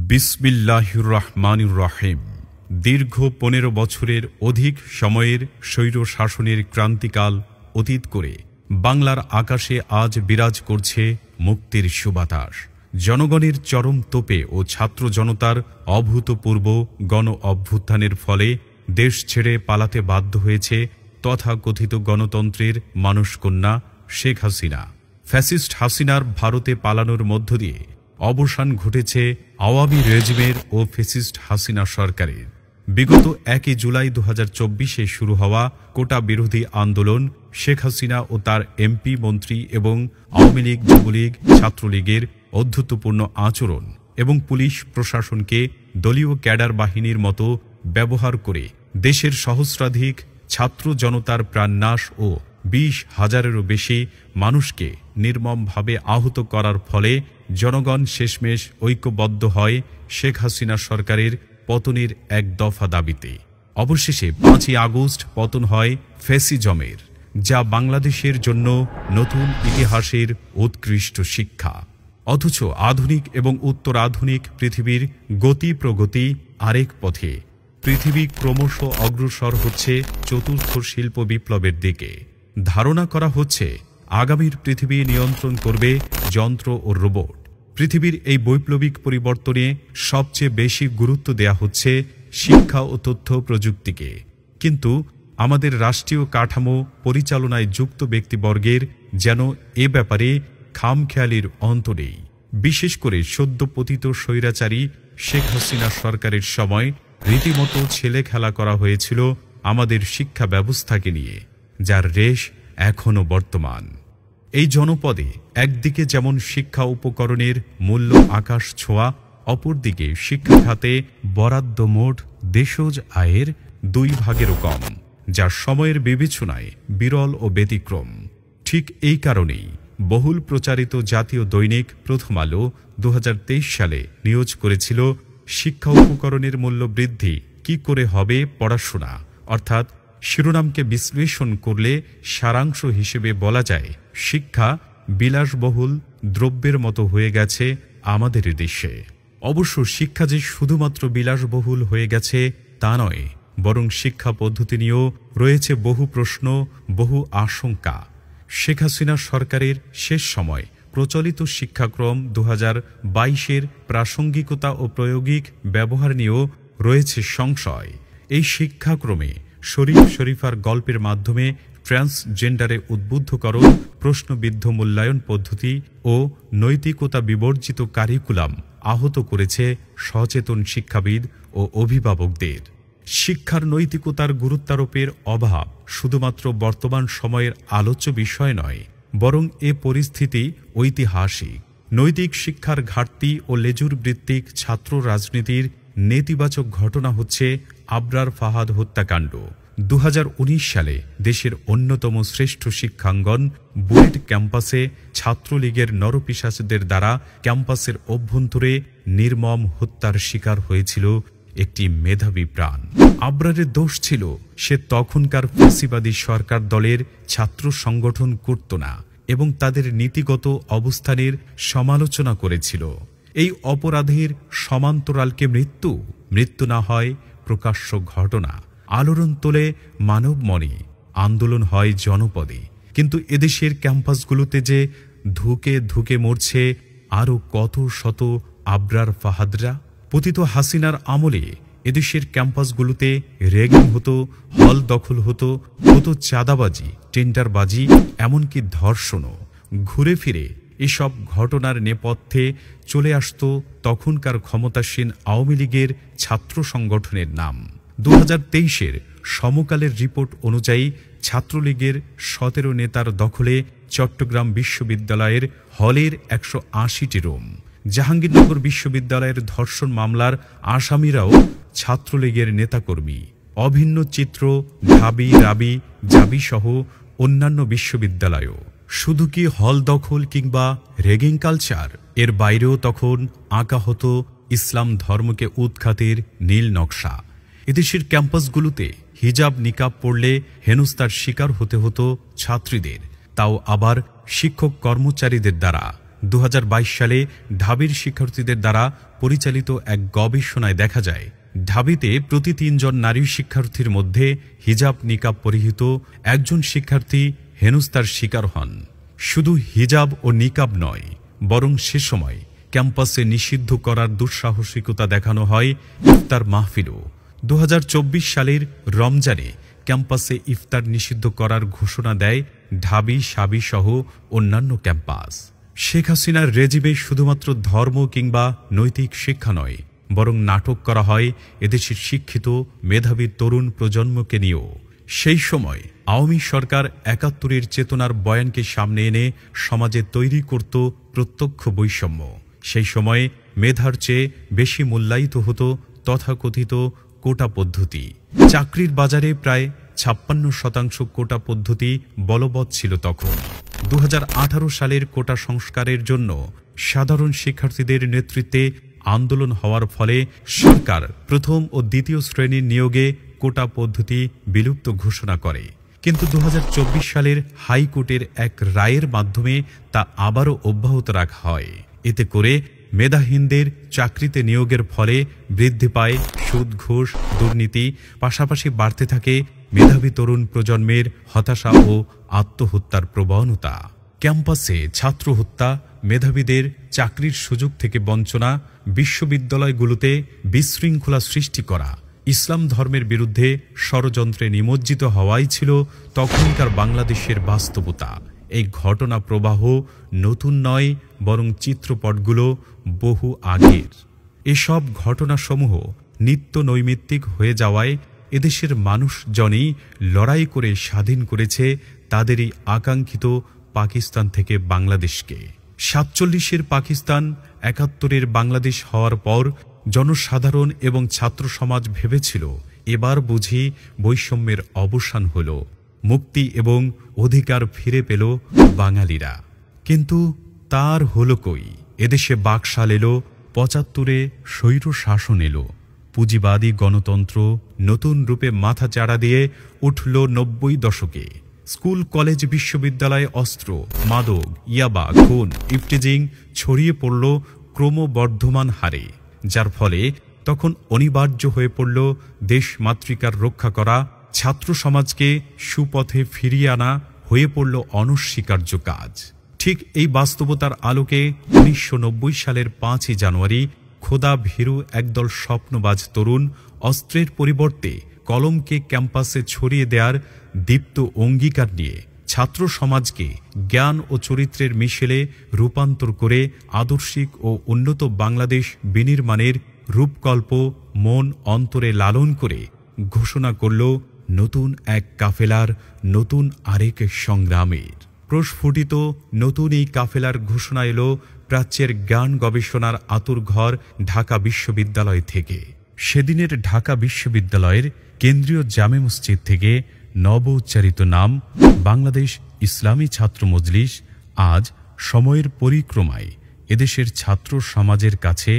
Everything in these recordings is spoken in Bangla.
বিসমিল্লাহির রহমানির রহিম। দীর্ঘ ১৫ বছরের অধিক সময়ের স্বৈর শাসনের ক্রান্তিকাল অতীত করে বাংলার আকাশে আজ বিরাজ করছে মুক্তির সুবাতাস। জনগণের চরম তোপে ও ছাত্র জনতার অভূতপূর্ব গণ অভ্যুত্থানের ফলে দেশ ছেড়ে পালাতে বাধ্য হয়েছে তথাকথিত গণতন্ত্রের মানসকন্যা শেখ হাসিনা। ফ্যাসিস্ট হাসিনার ভারতে পালানোর মধ্য দিয়ে অবসান ঘটেছে আওয়ামী রেজিমের ও ফ্যাসিস্ট হাসিনা সরকারের। বিগত ১ জুলাই ২০২৪-এ শুরু হওয়া কোটা বিরোধী আন্দোলন, শেখ হাসিনা ও তার এমপি মন্ত্রী এবং আওয়ামী লীগ, যুবলীগ, ছাত্রলীগের অধ্যত্বপূর্ণ আচরণ এবং পুলিশ প্রশাসনকে দলীয় ক্যাডার বাহিনীর মতো ব্যবহার করে দেশের সহস্রাধিক ছাত্র জনতার প্রাণনাশ ও ২০,০০০-এরও বেশি মানুষকে নির্মমভাবে আহত করার ফলে জনগণ শেষমেশ ঐক্যবদ্ধ হয় শেখ হাসিনা সরকারের পতনের এক দফা দাবিতে। অবশেষে ৫ই আগস্ট পতন হয় ফ্যাসিজমের, যা বাংলাদেশের জন্য নতুন ইতিহাসের উৎকৃষ্ট শিক্ষা। অথচ আধুনিক এবং উত্তরাধুনিক পৃথিবীর গতি প্রগতি আরেক পথে। পৃথিবী ক্রমশ অগ্রসর হচ্ছে চতুর্থ শিল্প বিপ্লবের দিকে। ধারণা করা হচ্ছে আগামীর পৃথিবী নিয়ন্ত্রণ করবে যন্ত্র ও রোবট। পৃথিবীর এই বৈপ্লবিক পরিবর্তনে সবচেয়ে বেশি গুরুত্ব দেয়া হচ্ছে শিক্ষা ও তথ্য প্রযুক্তিকে। কিন্তু আমাদের রাষ্ট্রীয় কাঠামো পরিচালনায় যুক্ত ব্যক্তিবর্গের যেন এ ব্যাপারে খামখেয়ালির অন্ত নেই। বিশেষ করে সদ্য পতিত স্বৈরাচারী শেখ হাসিনা সরকারের সময় রীতিমতো ছেলে খেলা করা হয়েছিল আমাদের শিক্ষা ব্যবস্থাকে নিয়ে, যার রেশ এখনও বর্তমান। এই জনপদে একদিকে যেমন শিক্ষা উপকরণের মূল্য আকাশ ছোঁয়া, অপরদিকে শিক্ষা খাতে বরাদ্দ মোট দেশজ আয়ের ২ ভাগেরও কম, যা সময়ের বিবেচনায় বিরল ও ব্যতিক্রম। ঠিক এই কারণেই বহুল প্রচারিত জাতীয় দৈনিক প্রথম আলো ২০২৩ সালে নিউজ করেছিল শিক্ষা উপকরণের মূল্য বৃদ্ধি কি করে হবে পড়াশোনা। অর্থাৎ শিরোনামকে বিশ্লেষণ করলে সারাংশ হিসেবে বলা যায়, শিক্ষা বিলাসবহুল দ্রব্যের মতো হয়ে গেছে আমাদের দেশে। অবশ্য শিক্ষা যে শুধুমাত্র বিলাসবহুল হয়ে গেছে তা নয়, বরং শিক্ষা পদ্ধতি নিয়েও রয়েছে বহু প্রশ্ন, বহু আশঙ্কা। শেখ হাসিনা সরকারের শেষ সময় প্রচলিত শিক্ষাক্রম ২০২২-এর প্রাসঙ্গিকতা ও প্রায়োগিক ব্যবহার নিয়েও রয়েছে সংশয়। এই শিক্ষাক্রমে শরীফ শরীফার গল্পের মাধ্যমে ট্রান্সজেন্ডারে উদ্বুদ্ধকরণ, প্রশ্নবিদ্ধ মূল্যায়ন পদ্ধতি ও নৈতিকতা বিবর্জিত কারিকুলাম আহত করেছে সচেতন শিক্ষাবিদ ও অভিভাবকদের। শিক্ষার নৈতিকতার গুরুত্বারোপের অভাব শুধুমাত্র বর্তমান সময়ের আলোচ্য বিষয় নয়, বরং এ পরিস্থিতি ঐতিহাসিক। নৈতিক শিক্ষার ঘাটতি ও লেজুর ভিত্তিক ছাত্র রাজনীতির নেতিবাচক ঘটনা হচ্ছে আবরার ফাহাদ হত্যাকাণ্ড। ২০১৯ সালে দেশের অন্যতম শ্রেষ্ঠ শিক্ষাঙ্গন বুয়েট ক্যাম্পাসে ছাত্রলীগের নরপিশাচদের দ্বারা ক্যাম্পাসের অভ্যন্তরে নির্মম হত্যার শিকার হয়েছিল একটি মেধাবী প্রাণ। আবরারের দোষ ছিল সে তখনকার ফ্যাসিবাদী সরকার দলের ছাত্র সংগঠন করত না এবং তাদের নীতিগত অবস্থানের সমালোচনা করেছিল। এই অপরাধের সমান্তরালকে মৃত্যু না হয় প্রকাশ্য ঘটনা, আলোড়ন তোলে মানব মনে, আন্দোলন হয় জনপদে। কিন্তু এদেশের ক্যাম্পাসগুলোতে যে ধুকে ধুকে মরছে আরও কত শত আবরার ফাহাদরা। পতিত হাসিনার আমলে এদেশের ক্যাম্পাসগুলোতে র্যাগিং হতো, হল দখল হতো, চাঁদাবাজি, টেন্ডারবাজি, এমনকি ধর্ষণও। ঘুরে ফিরে এসব ঘটনার নেপথ্যে চলে আসত তখনকার ক্ষমতাসীন আওয়ামী লীগের ছাত্র সংগঠনের নাম। ২০২৩-এর সমকালের রিপোর্ট অনুযায়ী ছাত্রলীগের ১৭ নেতার দখলে চট্টগ্রাম বিশ্ববিদ্যালয়ের হলের ১৮০টি রুম। জাহাঙ্গীরনগর বিশ্ববিদ্যালয়ের ধর্ষণ মামলার আসামিরাও ছাত্রলীগের নেতাকর্মী। অভিন্ন চিত্র ঢাবি, রাবি, জাবি সহ অন্যান্য বিশ্ববিদ্যালয়ও। শুধু কি হল দখল কিংবা র্যাগিং কালচার, এর বাইরেও তখন আঁকা হতো ইসলাম ধর্মকে উৎখাতের নীল নকশা। এদেশের ক্যাম্পাসগুলোতে হিজাব নিকাব পড়লে হেনস্থার শিকার হতে হতো ছাত্রীদের, তাও আবার শিক্ষক কর্মচারীদের দ্বারা। 2022 সালে ঢাবির শিক্ষার্থীদের দ্বারা পরিচালিত এক গবেষণায় দেখা যায়, ঢাবিতে প্রতি 3 জন নারী শিক্ষার্থীর মধ্যে হিজাব নিকাব পরিহিত একজন শিক্ষার্থী হেনস্থার শিকার হন। শুধু হিজাব ও নিকাব নয়, বরং সে সময় ক্যাম্পাসে নিষিদ্ধ করার দুঃসাহসিকতা দেখানো হয় ইফতার মাহফিলও। 2024 সালের রমজানে ক্যাম্পাসে ইফতার নিষিদ্ধ করার ঘোষণা দেয় ঢাবি, সাবি সহ অন্যান্য ক্যাম্পাস। শেখ হাসিনার রেজিমে শুধুমাত্র ধর্ম কিংবা নৈতিক শিক্ষা নয়, বরং নাটক করা হয় এদেশের শিক্ষিত মেধাবী তরুণ প্রজন্মকে নিয়েও। সেই সময় আওয়ামী সরকার ৭১-এর চেতনার বয়ানকে সামনে এনে সমাজে তৈরি করত প্রত্যক্ষ বৈষম্য। সেই সময়ে মেধার চেয়ে বেশি মূল্যায়িত হতো তথাকথিত কোটা পদ্ধতি। চাকরির বাজারে প্রায় ৫৬% কোটা পদ্ধতি বলবৎ ছিল তখন। ২০১৮ সালের কোটা সংস্কারের জন্য সাধারণ শিক্ষার্থীদের নেতৃত্বে আন্দোলন হওয়ার ফলে সরকার প্রথম ও দ্বিতীয় শ্রেণীর নিয়োগে কোটা পদ্ধতি বিলুপ্ত ঘোষণা করে। কিন্তু ২০২৪ সালের হাইকোর্টের এক রায়ের মাধ্যমে তা আবারও অব্যাহত রাখা হয়। এতে করে মেধাহীনদের চাকরিতে নিয়োগের ফলে বৃদ্ধি পায় সুদ, ঘুষ, দুর্নীতি, পাশাপাশি বাড়তে থাকে মেধাবী তরুণ প্রজন্মের হতাশা ও আত্মহত্যার প্রবণতা। ক্যাম্পাসে ছাত্র হত্যা, মেধাবীদের চাকরির সুযোগ থেকে বঞ্চনা, বিশ্ববিদ্যালয়গুলোতে বিশৃঙ্খলা সৃষ্টি করা, ইসলাম ধর্মের বিরুদ্ধে ষড়যন্ত্রে নিমজ্জিত হওয়াই ছিল তখনকার বাংলাদেশের বাস্তবতা। এই ঘটনা প্রবাহ নতুন নয়, বরং চিত্রপটগুলো বহু আগের। এসব ঘটনাসমূহ নিত্য নৈমিত্তিক হয়ে যাওয়ায় এদেশের মানুষজনই লড়াই করে স্বাধীন করেছে তাদেরই আকাঙ্ক্ষিত পাকিস্তান থেকে বাংলাদেশকে। ৪৭-এর পাকিস্তান ৭১-এর বাংলাদেশ হওয়ার পর জনসাধারণ এবং ছাত্র সমাজ ভেবেছিল এবার বুঝি বৈষম্যের অবসান হল, মুক্তি এবং অধিকার ফিরে পেল বাঙালিরা। কিন্তু তার হলো কই? এদেশে বাকশাল এলো, ৭৫-এ স্বৈর শাসন এলো, পুঁজিবাদী গণতন্ত্র নতুন রূপে মাথা চাড়া দিয়ে উঠল ৯০ দশকে। স্কুল, কলেজ, বিশ্ববিদ্যালয়ে অস্ত্র, মাদক, ইয়াবা, খুন, ইফটিজিং ছড়িয়ে পড়ল ক্রমবর্ধমান হারে, যার ফলে তখন অনিবার্য হয়ে পড়ল দেশ মাতৃকার রক্ষা করা, ছাত্র সমাজকে সুপথে ফিরিয়ে আনা হয়ে পড়ল অনস্বীকার্য কাজ। ঠিক এই বাস্তবতার আলোকে ১৯৯০ সালের ৫ই জানুয়ারি খোদা ভীরু একদল স্বপ্নবাজ তরুণ অস্ত্রের পরিবর্তে কলমকে ক্যাম্পাসে ছড়িয়ে দেওয়ার দীপ্ত অঙ্গীকার নিয়ে ছাত্র সমাজকে জ্ঞান ও চরিত্রের মিশেলে রূপান্তর করে আদর্শিক ও উন্নত বাংলাদেশ বিনির্মাণের রূপকল্প মন অন্তরে লালন করে ঘোষণা করল নতুন এক কাফেলার, নতুন আরেক সংগ্রামের। প্রস্ফুটিত নতুন এই কাফেলার ঘোষণা এলো প্রাচ্যের জ্ঞান গবেষণার আতুরঘর ঢাকা বিশ্ববিদ্যালয় থেকে। সেদিনের ঢাকা বিশ্ববিদ্যালয়ের কেন্দ্রীয় জামে মসজিদ থেকে নব উচ্চারিত নাম বাংলাদেশ ইসলামী ছাত্র মজলিস আজ সময়ের পরিক্রমায় এদেশের ছাত্র সমাজের কাছে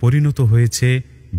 পরিণত হয়েছে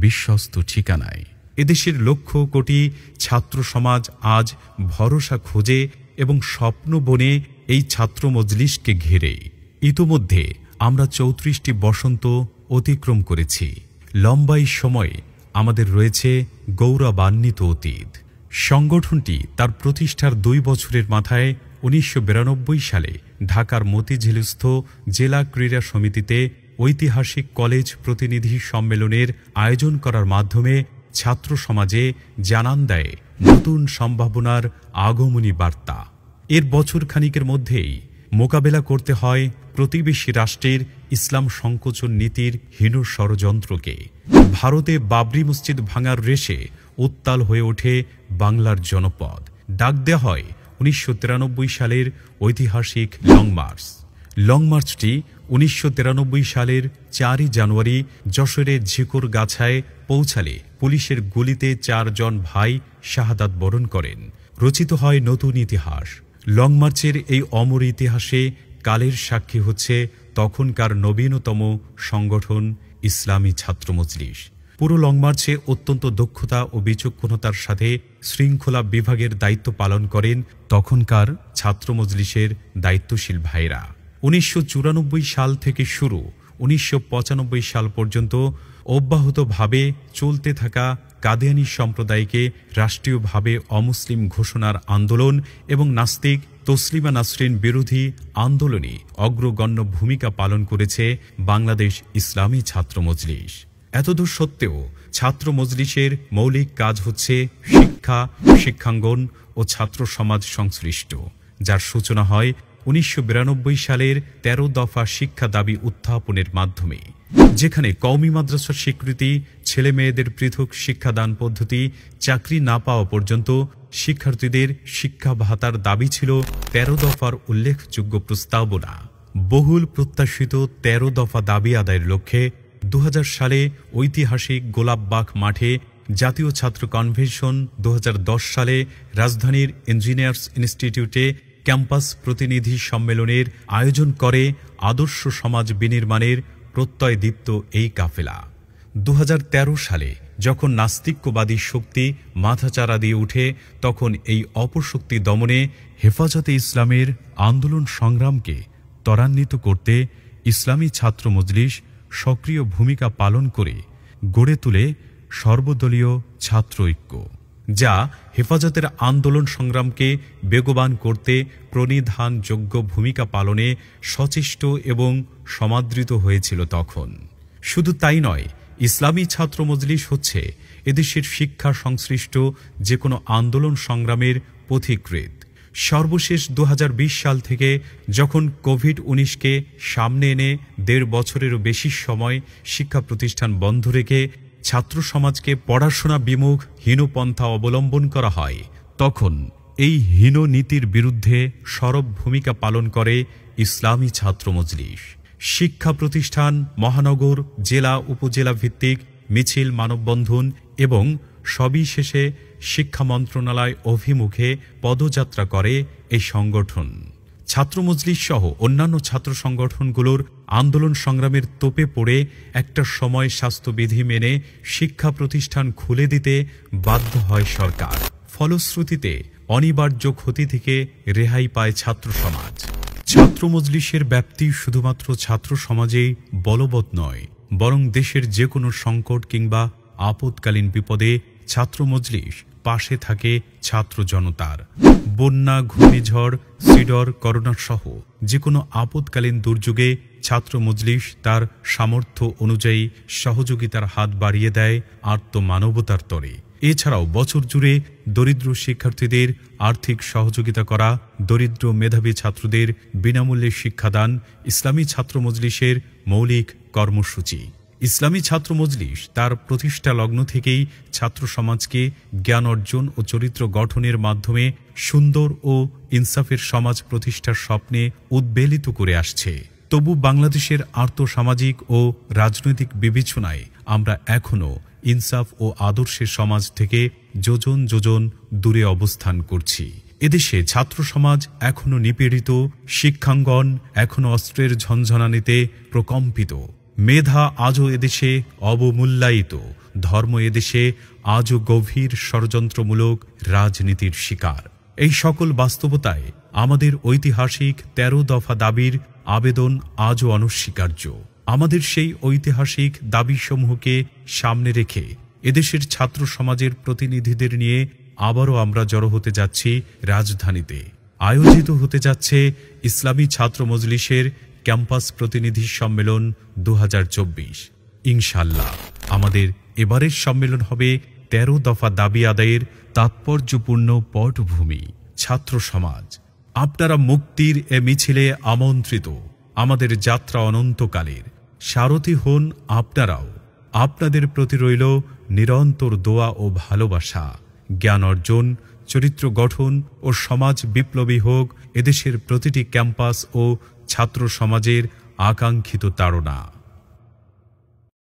বিশ্বস্ত ঠিকানায়। এদেশের লক্ষ কোটি ছাত্র সমাজ আজ ভরসা খোঁজে এবং স্বপ্ন বনে এই ছাত্র মজলিসকে ঘিরে। ইতোমধ্যে আমরা ৩৪টি বসন্ত অতিক্রম করেছি। লম্বাই সময়ে আমাদের রয়েছে গৌরবান্বিত অতীত। সংগঠনটি তার প্রতিষ্ঠার ২ বছরের মাথায় ১৯৯২ সালে ঢাকার মতিঝিলস্থ জেলা ক্রীড়া সমিতিতে ঐতিহাসিক কলেজ প্রতিনিধি সম্মেলনের আয়োজন করার মাধ্যমে ছাত্র সমাজে জানান দেয় নতুন সম্ভাবনার আগমনী বার্তা। এর বছর খানিকের মধ্যেই মোকাবেলা করতে হয় প্রতিবেশী রাষ্ট্রের ইসলাম সংকোচন নীতির হীন ষড়যন্ত্রকে। ভারতে বাবরি মসজিদ ভাঙার রেশে উত্তাল হয়ে ওঠে বাংলার জনপদ। ডাক দেওয়া হয় ১৯৯৩ সালের ঐতিহাসিক লং মার্চ। লং মার্চটি ১৯৯৩ সালের ৪ই জানুয়ারি যশোরে ঝিকরগাছায় পৌঁছালে পুলিশের গুলিতে ৪ জন ভাই শাহাদাত বরণ করেন। রচিত হয় নতুন ইতিহাস। লং মার্চের এই অমর ইতিহাসে কালের সাক্ষী হচ্ছে তখনকার নবীনতম সংগঠন ইসলামী ছাত্র মজলিস। পুরো লং মার্চে অত্যন্ত দক্ষতা ও বিচক্ষণতার সাথে শৃঙ্খলা বিভাগের দায়িত্ব পালন করেন তখনকার ছাত্র মজলিসের দায়িত্বশীল ভাইরা। 1994 সাল থেকে শুরু 1995 সাল পর্যন্ত অব্যাহতভাবে চলতে থাকা কাদিয়ানী সম্প্রদায়কে রাষ্ট্রীয়ভাবে অমুসলিম ঘোষণার আন্দোলন এবং নাস্তিক তসলিমা নাসরিন বিরোধী আন্দোলনে অগ্রগণ্য ভূমিকা পালন করেছে বাংলাদেশ ইসলামী ছাত্র মজলিস। এতদূর সত্ত্বেও ছাত্র মজলিসের মৌলিক কাজ হচ্ছে শিক্ষা, শিক্ষাঙ্গন ও ছাত্র সমাজ সংশ্লিষ্ট, যার সূচনা হয় 1992 সালের 13 দফা শিক্ষা দাবি উত্থাপনের মাধ্যমে, যেখানে কওমি মাদ্রাসার স্বীকৃতি, ছেলে মেয়েদের পৃথক শিক্ষাদান পদ্ধতি, চাকরি না পাওয়া পর্যন্ত শিক্ষার্থীদের শিক্ষা ভাতার দাবি ছিল 13 দফার উল্লেখযোগ্য প্রস্তাবনা। বহুল প্রত্যাশিত 13 দফা দাবি আদায়ের লক্ষ্যে 2000 সালে ঐতিহাসিক গোলাপবাগ মাঠে জাতীয় ছাত্র কনভেনশন, 2010 সালে রাজধানীর ইঞ্জিনিয়ার্স ইনস্টিটিউটে ক্যাম্পাস প্রতিনিধি সম্মেলনের আয়োজন করে আদর্শ সমাজ বিনির্মাণের প্রত্যয়দীপ্ত এই কাফেলা। 2013 সালে যখন নাস্তিক্যবাদী শক্তি মাথাচাড়া দিয়ে উঠে, তখন এই অপশক্তি দমনে হেফাজতে ইসলামের আন্দোলন সংগ্রামকে ত্বরান্বিত করতে ইসলামী ছাত্র মজলিস সক্রিয় ভূমিকা পালন করে গড়ে তোলে সর্বদলীয় ছাত্র ঐক্য, যা হেফাজতের আন্দোলন সংগ্রামকে বেগবান করতে প্রণিধানযোগ্য ভূমিকা পালনে সচেষ্ট এবং সমাদৃত হয়েছিল তখন। শুধু তাই নয়, ইসলামী ছাত্র মজলিস হচ্ছে এদেশের শিক্ষা সংশ্লিষ্ট যে কোনো আন্দোলন সংগ্রামের পথিকৃৎ। সর্বশেষ 2020 সাল থেকে যখন কোভিড-19কে সামনে এনে 1.5 বছরেরও বেশি সময় শিক্ষা প্রতিষ্ঠান বন্ধ রেখে ছাত্র সমাজকে পড়াশোনা বিমুখ হীনপন্থা অবলম্বন করা হয়, তখন এই হীন নীতির বিরুদ্ধে সরব ভূমিকা পালন করে ইসলামী ছাত্র মজলিস। শিক্ষা প্রতিষ্ঠান, মহানগর, জেলা, উপজেলা ভিত্তিক মিছিল, মানববন্ধন এবং সবই শেষে শিক্ষা মন্ত্রণালয় অভিমুখে পদযাত্রা করে এই সংগঠন। ছাত্র মজলিস সহ অন্যান্য ছাত্র সংগঠনগুলোর আন্দোলন সংগ্রামের তোপে পড়ে একটা সময় স্বাস্থ্যবিধি মেনে শিক্ষা প্রতিষ্ঠান খুলে দিতে বাধ্য হয় সরকার। ফলশ্রুতিতে অনিবার্য ক্ষতি থেকে রেহাই পায় ছাত্র সমাজ। ছাত্র মজলিসের ব্যাপ্তি শুধুমাত্র ছাত্র সমাজেই বলবৎ নয়, বরং দেশের যে কোনো সংকট কিংবা আপৎকালীন বিপদে ছাত্র মজলিস পাশে থাকে ছাত্র জনতার। বন্যা, ঘূর্ণিঝড়, সিডর, করোনা সহ যে কোনো আপৎকালীন দুর্যোগে ছাত্র মজলিস তার সামর্থ্য অনুযায়ী সহযোগিতার হাত বাড়িয়ে দেয় আর্তমানবতার তরে। এছাড়াও বছর জুড়ে দরিদ্র শিক্ষার্থীদের আর্থিক সহযোগিতা করা, দরিদ্র মেধাবী ছাত্রদের বিনামূল্যে শিক্ষাদান ইসলামী ছাত্র মজলিসের মৌলিক কর্মসূচি। ইসলামী ছাত্র মজলিস তার প্রতিষ্ঠা লগ্ন থেকেই ছাত্র সমাজকে জ্ঞান অর্জন ও চরিত্র গঠনের মাধ্যমে সুন্দর ও ইনসাফের সমাজ প্রতিষ্ঠার স্বপ্নে উদ্বেলিত করে আসছে। তবু বাংলাদেশের আর্থসামাজিক ও রাজনৈতিক বিবেচনায় আমরা এখনও ইনসাফ ও আদর্শের সমাজ থেকে যোজন যোজন দূরে অবস্থান করছি। এদেশে ছাত্র সমাজ এখনও নিপীড়িত, শিক্ষাঙ্গন এখনও অস্ত্রের ঝনঝনানিতে প্রকম্পিত, মেধা আজও এদেশে অবমূল্যায়িত, ধর্ম এদেশে আজও গভীর ষড়যন্ত্রমূলক রাজনীতির শিকার। এই সকল বাস্তবতায় আমাদের ঐতিহাসিক 13 দফা দাবির আবেদন আজও অনস্বীকার্য। আমাদের সেই ঐতিহাসিক দাবিসমূহকে সামনে রেখে এদেশের ছাত্র সমাজের প্রতিনিধিদের নিয়ে আবারও আমরা জড়ো হতে যাচ্ছি রাজধানীতে। আয়োজিত হতে যাচ্ছে ইসলামী ছাত্র মজলিসের ক্যাম্পাস প্রতিনিধি সম্মেলন 2024। ইনশাআল্লাহ আমাদের এবারের সম্মেলন হবে 13 দফা দাবি আদায়ের তাৎপর্যপূর্ণ পটভূমি। ছাত্র সমাজ, আপনারা মুক্তির এ মিছিলে আমন্ত্রিত। আমাদের যাত্রা অনন্তকালের, সারথি হন আপনারাও। আপনাদের প্রতি রইল নিরন্তর দোয়া ও ভালোবাসা। জ্ঞান অর্জন, চরিত্র গঠন ও সমাজ বিপ্লবী হোক এদেশের প্রতিটি ক্যাম্পাস ও ছাত্র সমাজের আকাঙ্ক্ষিত তাড়না।